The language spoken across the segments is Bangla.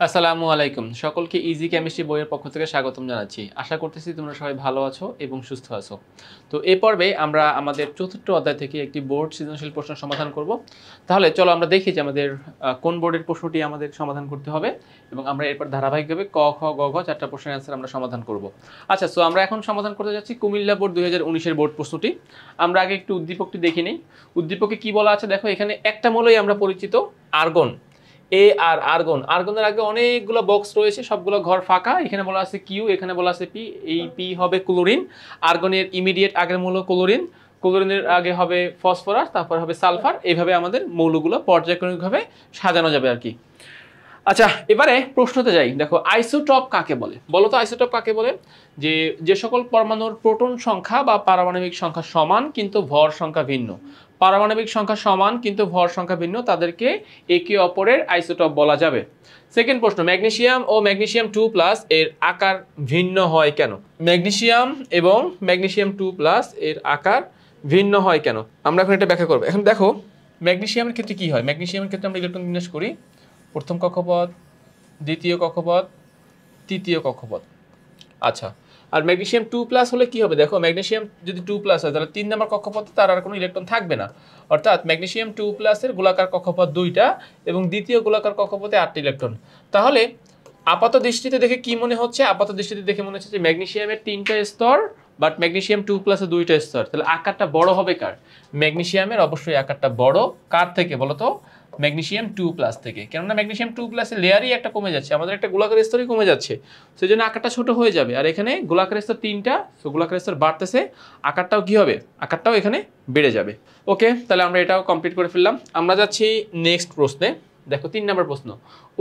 আসসালামু আলাইকুম। সকলকে ইজি কেমিস্ট্রি বইয়ের পক্ষ থেকে স্বাগতম জানাচ্ছি। আশা করতেছি তোমরা সবাই ভালো আছো এবং সুস্থ আছো। তো এই পর্বে আমরা আমাদের চতুর্থ অধ্যায় থেকে একটি বোর্ড সৃজনশীল প্রশ্ন সমাধান করব। তাহলে চলো আমরা দেখি যে আমাদের কোন বোর্ডের প্রশ্নটি আমাদের সমাধান করতে হবে এবং আমরা এরপর ধারাবাহিকভাবে ক, খ, গ, ঘ 4টা প্রশ্নের অ্যান্সার আমরা সমাধান করব। আচ্ছা, সো আমরা এখন সমাধান করতে যাচ্ছি কুমিল্লা বোর্ড 2019-এর বোর্ড প্রশ্নটি। আমরা আগে একটু উদ্দীপকটি দেখে নিই। উদ্দীপকে কি বলা আছে দেখো, এখানে একটা মৌলই আমরা পরিচিত, আর্গন। আর্গনের আগে অনেকগুলো বক্স রয়েছে, সবগুলো ঘর ফাঁকা। এখানে বলা আছে কিউ, এখানে বলা আছে পি। এই পি হবে ক্লোরিন। আর্গনের ইমিডিয়েট আগের মৌল ক্লোরিন, ক্লোরিনের আগে হবে ফসফরাস, তারপর হবে সালফার। এইভাবে আমাদের মৌলগুলো পর্যায়ক্রমিকভাবে সাজানো যাবে আর কি। আচ্ছা, এবারে প্রশ্নতে যাই। দেখো, আইসোটপ কাকে বলে? বলো তো আইসোটপ কাকে বলে? যে সকল পরমাণুর প্রোটন সংখ্যা বা পারমাণবিক সংখ্যা সমান কিন্তু ভর সংখ্যা ভিন্ন। পারমাণবিক সংখ্যা সমান কিন্তু ভর সংখ্যা ভিন্ন, তাদেরকে একে অপরের আইসোটপ বলা যাবে। সেকেন্ড প্রশ্ন, ম্যাগনেসিয়াম ও ম্যাগনেসিয়াম 2+ এর আকার ভিন্ন হয় কেন? ম্যাগনেসিয়াম এবং ম্যাগনেসিয়াম 2+ এর আকার ভিন্ন হয় কেন? আমরা এখন এটা ব্যাখ্যা করব। এখন দেখো, ম্যাগনেসিয়ামের ক্ষেত্রে কি হয়? ম্যাগনেসিয়ামের ক্ষেত্রে আমরা ইলেকট্রন বিন্যাস করি প্রথম কক্ষপথ, দ্বিতীয় কক্ষপথ, তৃতীয় কক্ষপথ। আচ্ছা, আর ম্যাগনেসিয়াম 2+ হলে কি হবে? দেখো, ম্যাগনেসিয়াম যদি 2+ হয় তাহলে 3 নম্বর কক্ষপথে তার আর কোনো ইলেকট্রন থাকবে না। অর্থাৎ ম্যাগনেসিয়াম 2+ এর গোলাকার কক্ষপথ 2টা এবং দ্বিতীয় গোলাকার কক্ষপথে 8টি ইলেকট্রন। তাহলে আপাত দৃষ্টিতে দেখে কি মনে হচ্ছে? আপাত দৃষ্টিতে দেখে মনে হচ্ছে যে ম্যাগনেসিয়ামের 3টা স্তর, বাট ম্যাগনেসিয়াম 2+ এর 2টা স্তর। তাহলে আকারটা বড় হবে কার? ম্যাগনেসিয়ামের অবশ্যই আকারটা বড়। কার থেকে বলো তো? ম্যাগনেসিয়াম 2+ থেকে। কেননা ম্যাগনেসিয়াম 2+ এর লেয়ারই একটা কমে যাচ্ছে, আমাদের একটা গোলাকার স্তরই কমে যাচ্ছে, সেই জন্য আকারটা ছোট হয়ে যাবে। আর এখানে গোলাকার স্তর 3টা, সো গোলাকার স্তর বাড়তেছে, আকারটাও কি হবে? আকারটাও এখানে বেড়ে যাবে। ওকে, তাহলে আমরা এটাও কমপ্লিট করে ফেললাম। আমরা যাচ্ছি নেক্সট প্রশ্নে। দেখো, 3 নম্বর প্রশ্ন,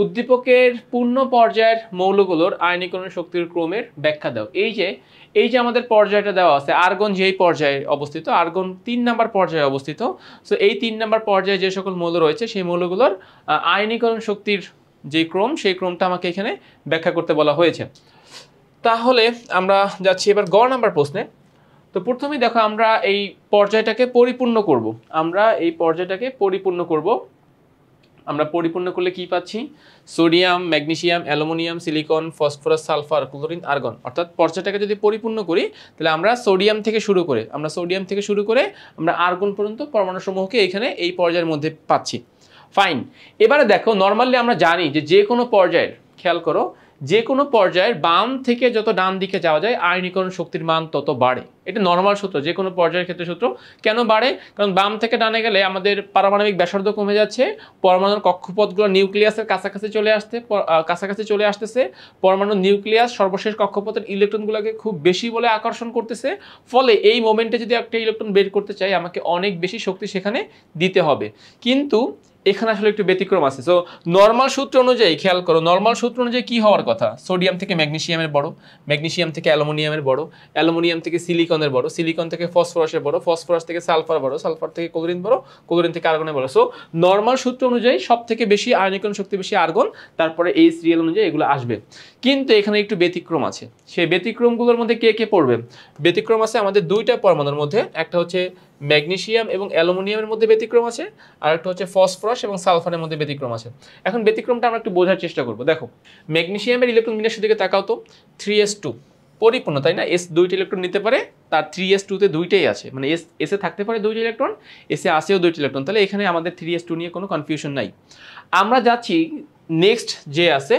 উদ্দীপকের পূর্ণ পর্যায়ের মৌলগুলোর আয়নীকরণ শক্তির ক্রমের ব্যাখ্যা দাও। এই যে আমাদের পর্যায়টা দেওয়া আছে, আর্গন যেই পর্যায়ে অবস্থিত, আর্গন 3 নম্বর পর্যায়ে অবস্থিত। সো এই 3 নম্বর পর্যায়ে যে সকল মৌল রয়েছে সেই মৌলগুলোর আয়নীকরণ শক্তির যে ক্রম, সেই ক্রমটা আমাকে এখানে ব্যাখ্যা করতে বলা হয়েছে। তাহলে আমরা যাচ্ছি এবার গ নাম্বার প্রশ্নে। তো প্রথমেই দেখো, আমরা এই পর্যায়টাকে পরিপূর্ণ করব। আমরা পরিপূর্ণ করলে কি পাচ্ছি? Sodium, magnesium, aluminium, silicon, phosphorus, sulphur, chlorine, argon. অর্থাৎ পর্যায়টাকে যদি পরিপূর্ণ করি তাহলে আমরা সোডিয়াম থেকে শুরু করে আমরা আর্গন পর্যন্ত পরমাণুসমূহকে এখানে এই পর্যায়ের মধ্যে পাচ্ছি। ফাইন। এবারে দেখো, নর্মালি আমরা জানি যে কোনো পর্যায়ের, খেয়াল করো, যে কোনো পর্যায়ের বাম থেকে যত ডান দিকে যাওয়া যায় আয়নীকরণ শক্তির মান তত বাড়ে। এটা নর্মাল সূত্র, যে কোনো পর্যায়ের ক্ষেত্রে সূত্র। কেন বাড়ে? কারণ বাম থেকে ডানে গেলে আমাদের পারমাণবিক ব্যাসার্ধ কমে যাচ্ছে, পরমাণুর কক্ষপথগুলো নিউক্লিয়াসের কাছাকাছি চলে আসতেছে, পরমাণুর নিউক্লিয়াস সর্বশেষ কক্ষপথের ইলেকট্রনগুলোকে খুব বেশি বলে আকর্ষণ করতেছে। ফলে এই মোমেন্টে যদি একটা ইলেকট্রন বের করতে চাই, আমাকে অনেক বেশি শক্তি সেখানে দিতে হবে। কিন্তু এখানে আসলে একটু ব্যতিক্রম আছে। সো নর্মাল সূত্র অনুযায়ী, খেয়াল করো, নর্মাল সূত্র অনুযায়ী কি হওয়ার কথা? সোডিয়াম থেকে ম্যাগনেসিয়ামের বড়, ম্যাগনেসিয়াম থেকে অ্যালুমিনিয়ামের বড়, অ্যালুমিনিয়াম থেকে সিলিকনের বড়, সিলিকন থেকে ফসফরাসের বড়, ফসফরাস থেকে সালফার বড়, সালফার থেকে ক্লোরিন বড়, ক্লোরিন থেকে আর্গনের বড়। সো নর্মাল সূত্র অনুযায়ী সব থেকে বেশি আয়নীকরণ শক্তি বেশি আর্গন, তারপরে এই সিরিয়াল অনুযায়ী এগুলো আসবে। কিন্তু এখানে একটু ব্যতিক্রম আছে। সেই ব্যতিক্রমগুলোর মধ্যে কে কে পড়বে? ব্যতিক্রম আছে আমাদের 2টা পরমাণুর মধ্যে। একটা হচ্ছে ম্যাগনেসিয়াম এবং অ্যালুমিনিয়ামের মধ্যে ব্যতিক্রম আছে, আর একটা হচ্ছে ফসফরাস এবং সালফারের মধ্যে ব্যতিক্রম আছে। এখন ব্যতিক্রমটা আমরা একটু বোঝার চেষ্টা করব। দেখো, ম্যাগনেসিয়ামের ইলেকট্রন বিন্যাসের দিকে তাকাও তো। 3s2 পরিপূর্ণ, তাই না? s 2টি ইলেকট্রন নিতে পারে, তার 3s2 তে 2টাই আছে, মানে এসে থাকতে পারে 2টি ইলেকট্রন, এসে আসেও 2টি ইলেকট্রন। তাহলে এখানে আমাদের 3s2 নিয়ে কোনো কনফিউশন নাই। আমরা যাচ্ছি নেক্সট যে আছে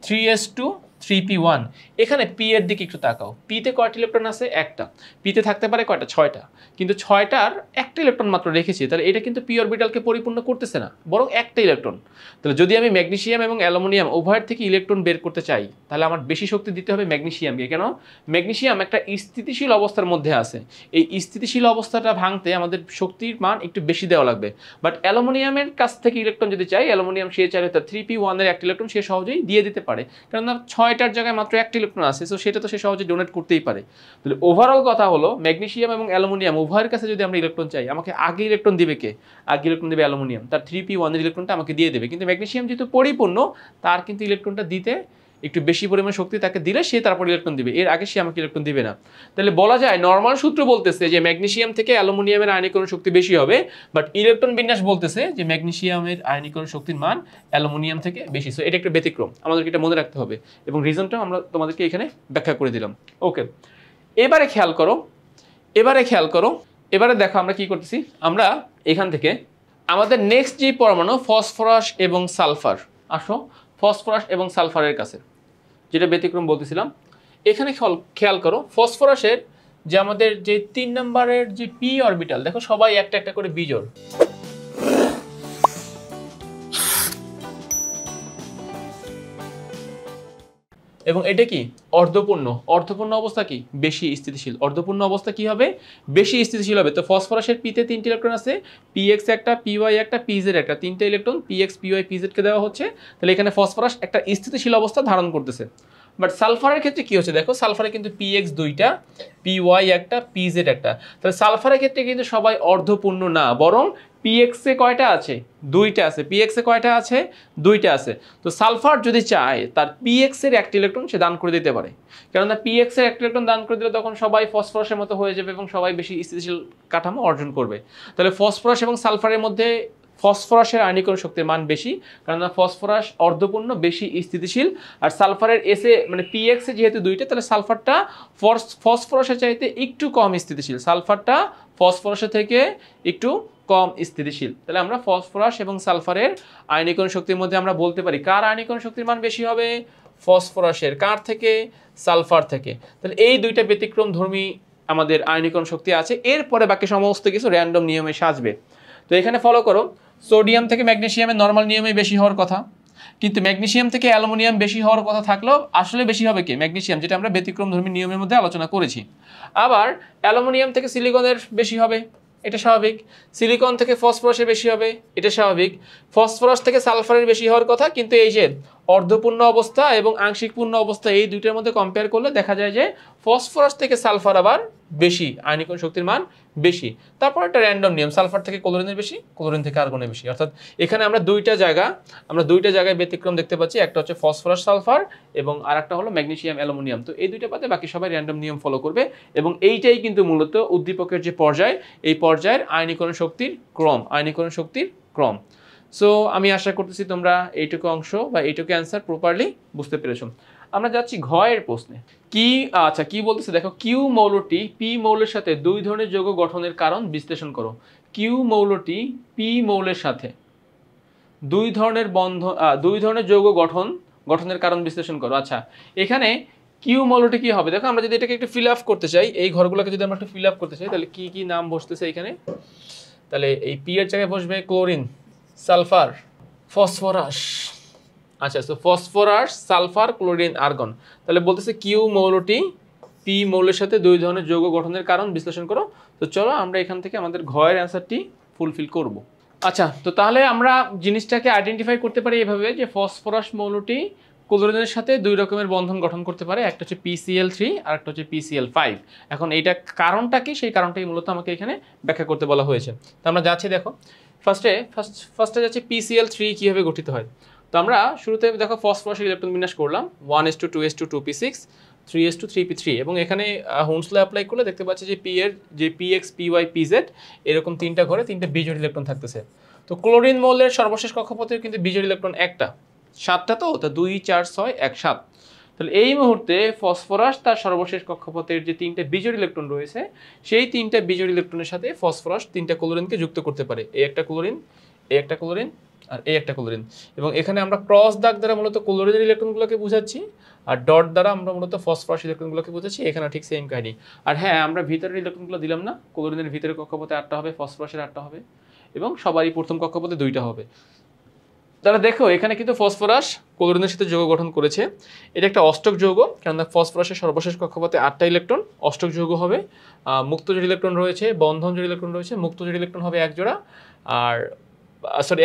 3s2 3p1। এখানে পি এর দিকে একটু তাকাও। পিতে কয়টা ইলেকট্রন আছে? একটা। পিতে থাকতে পারে কয়টা? 6টা। কিন্তু 6টার একটা ইলেকট্রন মাত্র রেখেছি, তাহলে এটা কিন্তু পি অরবিটালকে পরিপূর্ণ করতেছে না, বরং একটা ইলেকট্রন। তাহলে যদি আমি ম্যাগনেসিয়াম এবং অ্যালুমিনিয়াম উভয়ের থেকে ইলেকট্রন বের করতে চাই, তাহলে আমার বেশি শক্তি দিতে হবে ম্যাগনেসিয়ামকে। কেন? ম্যাগনেসিয়াম একটা স্থিতিশীল অবস্থার মধ্যে আছে, এই স্থিতিশীল অবস্থাটা ভাঙতে আমাদের শক্তির মান একটু বেশি দেওয়া লাগবে। বাট অ্যালুমিনিয়ামের কাছ থেকে ইলেকট্রন যদি চাই, অ্যালুমিনিয়াম সে চাইলে তার 3p1 এর একটা ইলেকট্রন সে সহজেই দিয়ে দিতে পারে, কেননা 6টার জায়গায় মাত্র একটা ইলেকট্রন আছে, সো সেটা তো সে সহজে ডোনেট করতেই পারে। তাহলে ওভারঅল কথা হলো, ম্যাগনেসিয়াম এবং অ্যালুমিনিয়াম উভয়ের কাছে যদি আমরা ইলেকট্রন চাই, আমাকে আগে ইলেকট্রন দিবে কে? আগে ইলেকট্রন দেবে অ্যালুমিনিয়াম, তার 3p1 এর ইলেকট্রনটা আমাকে দিয়ে দেবে। কিন্তু ম্যাগনেসিয়াম যেহেতু পরিপূর্ণ, তার কিন্তু ইলেকট্রনটা দিতে একটু বেশি পরিমাণ শক্তি তাকে দিলে সে তারপর ইলেকট্রন দিবে, এর আগে সে আমাকে ইলেকট্রন দিবে না। তাহলে বলা যায় নর্মাল সূত্র বলতেছে যে ম্যাগনেসিয়াম থেকে অ্যালুমিনিয়ামের আয়নীকরণ শক্তি বেশি হবে, বাট ইলেকট্রন বিন্যাস বলতেছে যে ম্যাগনেসিয়ামের আয়নীকরণ শক্তির মান অ্যালুমিনিয়াম থেকে বেশি। সো এটা একটা ব্যতিক্রম, আমাদেরকে এটা মনে রাখতে হবে এবং রিজনটাও আমরা তোমাদেরকে এখানে ব্যাখ্যা করে দিলাম। ওকে, এবারে খেয়াল করো, এবারে দেখো আমরা কি করতেছি। আমরা এখান থেকে আমাদের নেক্সট যে পরমাণু ফসফরাস এবং সালফার, আসো ফসফরাস এবং সালফারের কাছে, যেটা ব্যতিক্রম বলতেছিলাম। এখানে খেয়াল করো ফসফরাসের যে আমাদের যে 3 নম্বরের যে পি অরবিটাল, দেখো সবাই একটা একটা করে বিজোড়, এবং এটা কি অর্ধপূর্ণ। অর্ধপূর্ণ অবস্থা কি বেশি স্থিতিশীল, অর্ধপূর্ণ অবস্থা কি হবে বেশি স্থিতিশীল হবে। তো ফসফরাসের পিতে 3টি ইলেকট্রন আছে, পিএক্স একটা, পিওয়াই একটা, পিজেড একটা, 3টে ইলেকট্রন পিএক্স পিওয়াই পিজেড কে দেওয়া হচ্ছে। তাহলে এখানে ফসফরাস একটা স্থিতিশীল অবস্থা ধারণ করতেছে। বাট সালফারের ক্ষেত্রে কি হচ্ছে দেখো, সালফারে কিন্তু পিএক্স 2টা, পিওয়াই একটা, পিজেড একটা। তাহলে সালফারের ক্ষেত্রে কিন্তু সবাই অর্ধপূর্ণ না, বরং পিএক্স এ কয়টা আছে 2টা আছে, পিএক্স এ কয়টা আছে 2টা আছে। তো সালফার যদি চায় তার পিএক্স এর একটা ইলেকট্রন সে দান করে দিতে পারে, কেননা পিএক্স এর একটা ইলেকট্রন দান করে দিলে তখন সবাই ফসফরাসের মতো হয়ে যাবে এবং সবাই বেশি স্থিতিশীল কাঠামো অর্জন করবে। তাহলে ফসফরাস এবং সালফারের মধ্যে ফসফরাসের আয়নীকরণ শক্তির মান বেশি, কারণ ফসফরাস অর্ধপূর্ণ বেশি স্থিতিশীল, আর সালফারের এসে মানে পিএক্স এ যেহেতু 2টা, তাহলে সালফারটা ফসফরাসের চাইতে একটু কম স্থিতিশীল, সালফারটা ফসফরাসের থেকে একটু কম স্থিতিশীল। তাহলে আমরা ফসফরাস এবং সালফারের আয়নীকরণ শক্তির মধ্যে আমরা বলতে পারি কার আয়নীকরণ শক্তির মান বেশি হবে, ফসফরাসের। কার থেকে, সালফার থেকে। তাহলে এই 2টা ব্যতিক্রম ধর্মী আমাদের আয়নীকরণ শক্তি আছে, এরপরে বাকি সমস্ত কিছু র্যান্ডম নিয়মে সাজবে। তো এখানে ফলো করো, সোডিয়াম থেকে ম্যাগনেসিয়ামের নর্মাল নিয়মে বেশি হওয়ার কথা, কিন্তু ম্যাগনেসিয়াম থেকে অ্যালুমিনিয়াম বেশি হওয়ার কথা থাকলেও আসলে বেশি হবে কি ম্যাগনেসিয়াম, যেটা আমরা ব্যতিক্রমধর্মী নিয়মের মধ্যে আলোচনা করেছি। আবার অ্যালুমিনিয়াম থেকে সিলিকনের বেশি হবে, এটা স্বাভাবিক। সিলিকন থেকে ফসফরাসের বেশি হবে, এটা স্বাভাবিক। ফসফরাস থেকে সালফারের বেশি হওয়ার কথা, কিন্তু এই যে অর্ধপূর্ণ অবস্থা এবং আংশিক পূর্ণ অবস্থা এই দুইটার মধ্যে কম্পেয়ার করলে দেখা যায় যে ফসফরাস থেকে সালফার আবার বেশি, আয়নীকরণ শক্তির মান বেশি। তারপর একটা র্যান্ডম নিয়ম, সালফার থেকে ক্লোরিনের বেশি, ক্লোরিন থেকে আর্গনের বেশি। অর্থাৎ এখানে আমরা দুইটা জায়গায় ব্যতিক্রম দেখতে পাচ্ছি, একটা হচ্ছে ফসফরাস সালফার এবং আরেকটা হলো ম্যাগনেসিয়াম অ্যালুমিনিয়াম। তো এই দুইটা বাদে বাকি সবাই র্যান্ডম নিয়ম ফলো করবে, এবং এইটাই কিন্তু মূলত উদ্দীপকের যে পর্যায়, এই পর্যায়ের আয়নীকরণ শক্তির ক্রম। সো আমি আশা করতেছি তোমরা এইটুকু অংশ বা এইটুকু অ্যান্সার প্রপারলি বুঝতে পেরেছো। আমরা যাচ্ছি ঘয়ের প্রশ্নে। কি বলতেছে দেখো, কিউ মৌলটি পি মৌলের সাথে 2 ধরনের যৌগ গঠনের কারণ বিশ্লেষণ করো। কিউ মৌলটি পি মৌলের সাথে 2 ধরনের যৌগ গঠনের কারণ বিশ্লেষণ করো। আচ্ছা, এখানে কিউ মৌলটি কি হবে দেখো, আমরা যদি এটাকে একটু ফিল আপ করতে চাই, এই ঘরগুলোকে যদি আমরা একটু ফিল আপ করতে চাই, তাহলে কি কি নাম বসতেছে এখানে। তাহলে এই পি এর জায়গায় বসবে ক্লোরিন, সালফার, ফসফরাস। আচ্ছা, তো ফসফরাস, সালফার, ক্লোরিন, আর্গন। তাহলে বলতেছে কিউ মৌলটি পি মৌলের সাথে 2 ধরনের যৌগ গঠনের কারণ বিশ্লেষণ করো। তো চলো আমরা এখান থেকে আমাদের ঘয়ের অ্যান্সারটি ফুলফিল করব। আচ্ছা, তো তাহলে আমরা জিনিসটাকে আইডেন্টিফাই করতে পারি এভাবে যে ফসফরাস মৌলটি ক্লোরিনের সাথে 2 রকমের বন্ধন গঠন করতে পারে, একটা হচ্ছে PCl3 আর একটা হচ্ছে PCl5। এখন এইটা কারণটা কি, সেই কারণটাই মূলত আমাকে এখানে ব্যাখ্যা করতে বলা হয়েছে। তো আমরা যাচ্ছি, দেখো ফার্স্টে যাচ্ছে PCl3 কিভাবে গঠিত হয়। তো আমরা শুরুতে দেখো ফসফরাসের ইলেকট্রন বিন্যাস করলাম 1s2 2s2 2p6 3s2 3p3, এবং এখানে হোমস ল অ্যাপ্লাই করলে দেখতে পাচ্ছি যে পি এর যে PX PY PZ এরকম 3টা ঘরে 3টা বিজোড় ইলেকট্রন থাকতেছে। তো ক্লোরিন মৌলের সর্বশেষ কক্ষপথের কিন্তু বিজোড় ইলেকট্রন একটা, 7টা, তো 2 4 6 1 7। তাহলে এই মুহূর্তে ফসফরাস তার সর্বশেষ কক্ষপথের যে 3টা বিজোড় ইলেকট্রন রয়েছে, সেই 3টা বিজোড় ইলেকট্রনের সাথে ফসফরাস 3টা ক্লোরিনকে যুক্ত করতে পারে। এই একটা ক্লোরিন, এই একটা ক্লোরিন, আর এই একটা ক্লোরিন। এবং এখানে আমরা ক্রস দাগ দ্বারা মূলত ক্লোরিনের ইলেকট্রনগুলোকে বুঝাচ্ছি, আর ডট দ্বারা আমরা মূলত ফসফরাস ইলেকট্রনগুলোকে বুঝাচ্ছি। এখানে ঠিক সেম কাহিনী। আর হ্যাঁ, আমরা ভিতরের ইলেকট্রনগুলো দিলাম না, ক্লোরিনের ভিতরের কক্ষপথে 8টা হবে, ফসফরাসের 8টা হবে, এবং সবারই প্রথম কক্ষপথে 2টা হবে। তাহলে দেখো এখানে কিন্তু ফসফরাস ক্লোরিনের সাথে যৌগ গঠন করেছে। এটা একটা অষ্টক যৌগ, কেননা ফসফরাসের সর্বশেষ কক্ষপথে 8টা ইলেকট্রন, অষ্টক যৌগ হবে। মুক্ত জোড় ইলেকট্রন রয়েছে, বন্ধন জোড় ইলেকট্রন রয়েছে। মুক্ত জোড় ইলেকট্রন হবে 1 জোড়া, আর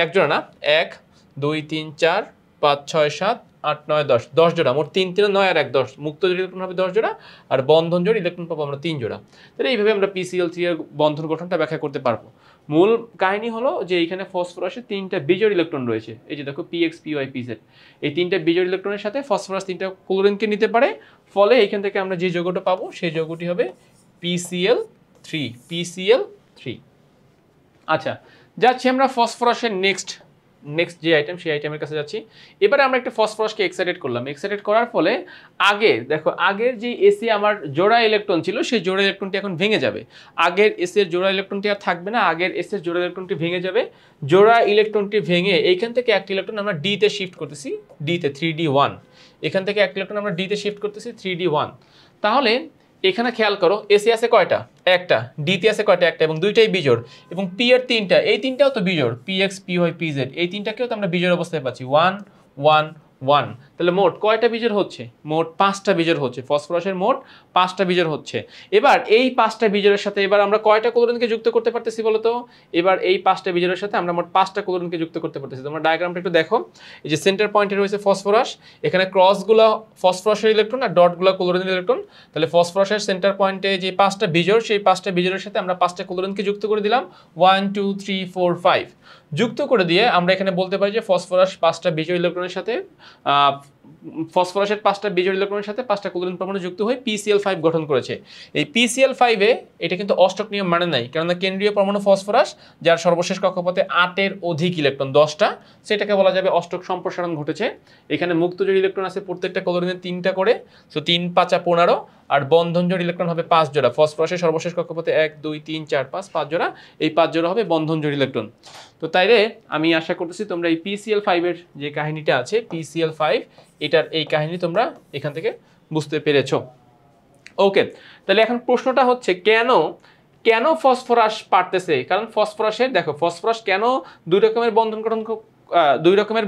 এক জোড়া না, 1 2 3 4 5 6 7 8 9 10 10 জোড়া, মোট 3 3 9 আর 1 10, মুক্ত জোড় ইলেকট্রন হবে 10 জোড়া আর বন্ধন জোড় ইলেকট্রন পাবো আমরা 3 জোড়া। তাহলে এইভাবে আমরা PCl3 এর বন্ধন গঠনটা ব্যাখ্যা করতে পারবো। মূল কাহিনী হলো যে এইখানে ফসফরাসে 3টা বিজোড় ইলেকট্রন রয়েছে, এই যে দেখো PX PY PZ, এই 3টা বিজোড় ইলেকট্রনের সাথে ফসফরাস 3টা ক্লোরিনকে নিতে পারে, ফলে এইখান থেকে আমরা যে যৌগটা পাবো সেই যৌগটি হবে PCl3। আচ্ছা, যাচ্ছি আমরা ফসফরাসের নেক্সট যে আইটেম, সেই আইটেমের কাছে যাচ্ছি। এবারে আমরা একটা ফসফরাসকে এক্সাইটেড করলাম, এক্সাইটেড করার ফলে আগের যে এসি আমার জোড়া ইলেকট্রন ছিল সেই জোড়া ইলেকট্রনটি এখন ভেঙে যাবে। আগের এসি এর জোড়া ইলেকট্রনটি আর থাকবে না, আগের এসি এর জোড়া ইলেকট্রনটি ভেঙে যাবে। জোড়া ইলেকট্রনটি ভেঙে এইখান থেকে একটা ইলেকট্রন আমরা ডিতে শিফট করতেছি, ডিতে 3D1, এখান থেকে একটা ইলেকট্রন আমরা ডিতে শিফট করতেছি 3D1। তাহলে এখানে খেয়াল করো, এসি আছে কয়টা? একটা। ডিতে আছে কয়টা? একটা, এবং দুইটাই বিজোড়। এবং পি এর 3টা, এই 3টাও তো বিজোড়, PX PY PZ, এই 3টাকেও তো আমরা বিজোড় অবস্থায় পাচ্ছি 1 1 1। তাহলে মোট কয়টা বিজোড় হচ্ছে? মোট 5টা বিজোড় হচ্ছে। ফসফরাসের মোট 5টা বিজোড় হচ্ছে। এবার এই 5টা বিজোড়ের সাথে এবার আমরা কয়টা ক্লোরিনকে যুক্ত করতে পারতেছি বলো তো? এবার এই 5টা বিজোড়ের সাথে আমরা মোট 5টা ক্লোরিনকে যুক্ত করতে পারতেছি। তোমরা ডায়াগ্রামটা একটু দেখো, এই যে সেন্টার পয়েন্টে রয়েছে ফসফরাস, এখানে ক্রসগুলো ফসফরাসের ইলেকট্রন আর ডটগুলো ক্লোরিনের ইলেকট্রন। তাহলে ফসফরাসের সেন্টার পয়েন্টে যে 5টা বিজোড়, সেই 5টা বিজোড়ের সাথে আমরা 5টা ক্লোরিনকে যুক্ত করে দিলাম, 1 2 3 4 5 যুক্ত করে দিয়ে আমরা এখানে বলতে পারি যে ফসফরাস 5টা বিজোড় ইলেকট্রনের সাথে ফসফরাসের 5টা বিজোড় ইলেকট্রনের সাথে 5টা ক্লোরিন পরমাণু যুক্ত হয়ে PCl5 গঠন করেছে। এই PCl5 এটা কিন্তু অষ্টক নিয়ম মানে নাই, কেননা কেন্দ্রীয় পরমাণু ফসফরাস যার সর্বশেষ কক্ষপথে 8-এর অধিক ইলেকট্রন 10টা, সেটাকে বলা যাবে অষ্টক সম্প্রসারণ ঘটেছে। এখানে মুক্ত জোড় ইলেকট্রন আছে প্রত্যেকটা ক্লোরিনের 3টা করে, সো 3 5 15, আর বন্ধন জোড় ইলেকট্রন হবে 5 জোড়া। ফসফরাসের সর্বশেষ কক্ষপথে 1 2 3 4 5 জোড়া, এই 5 জোড়া হবে বন্ধন জোড় ইলেকট্রন। তো তাইলে আমি আশা করতেছি তোমরা এই PCl5 এর যে কাহিনীটা আছে, PCl5 এটার এই কাহিনী তোমরা এখান থেকে বুঝতে পেরেছো। ওকে, তাহলে এখন প্রশ্নটা হচ্ছে কেন ফসফরাস পারতেছে? কারণ ফসফরাসের দেখো, ফসফরাস কেন দুই রকমের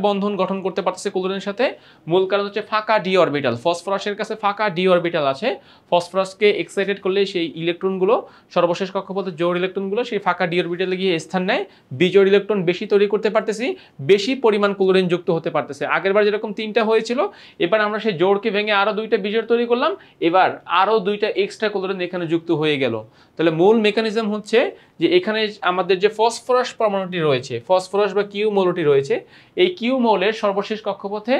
বন্ধন গঠন করতে পারতেছে ক্লোরিনের সাথে? মূল কারণ হচ্ছে ফাঁকা ডি অরবিটাল। ফসফরাসের কাছে ফাঁকা ডি অরবিটাল আছে। ফসফরাসকে এক্সাইটেড করলে সেই ইলেকট্রনগুলো, সর্বশেষ কক্ষপথে জোড় ইলেকট্রনগুলো সেই ফাঁকা ডি অরবিটালে গিয়ে স্থান নেয়, বিজোড় ইলেকট্রন বেশি তৈরি করতে পারতেছি, বেশি পরিমাণ ক্লোরিন যুক্ত হতে পারতেছে। আগেরবার যেরকম 3টা হয়েছিল, এবার আমরা সেই জোড়কে ভেঙে আরো 2টা বিজোড় তৈরি করলাম, এবার আরো 2টা এক্সট্রা ক্লোরিন এখানে যুক্ত হয়ে গেল। তাহলে মূল মেকানিজম হচ্ছে যে এখানে আমাদের যে ফসফরাস পরমাণুটি রয়েছে, ফসফরাস বা কিউ মৌলটি রয়েছে, এই কিউ মৌলের সর্বশেষ কক্ষপথে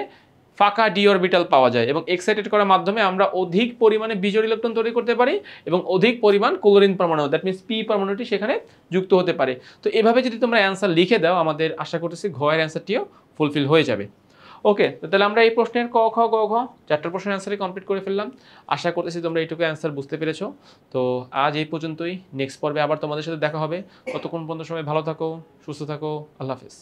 ফাঁকা ডি অরবিটাল পাওয়া যায়, এবং এক্সাইটেড করার মাধ্যমে আমরা অধিক পরিমাণে বিজোড় ইলেকট্রন তৈরি করতে পারি এবং অধিক পরিমাণ ক্লোরিন পরমাণু, দ্যাট মিন্স পি পরমাণুটি সেখানে যুক্ত হতে পারে। তো এভাবে যদি তোমরা অ্যান্সার লিখে দাও, আমাদের আশা করতেছি ঘয়ের অ্যান্সারটিও ফুলফিল হয়ে যাবে। ওকে, তাহলে আমরা এই প্রশ্নের ক খ গ ঘ 4টা প্রশ্নের অ্যান্সারই কমপ্লিট করে ফেললাম। আশা করতেছি তোমরা এইটুকু অ্যান্সার বুঝতে পেরেছো। তো আজ এই পর্যন্তই, নেক্সট পর্বে আবার তোমাদের সাথে দেখা হবে। ততক্ষণ পর্যন্ত সবাই ভালো থাকো, সুস্থ থাকো, আল্লাহ হাফেজ।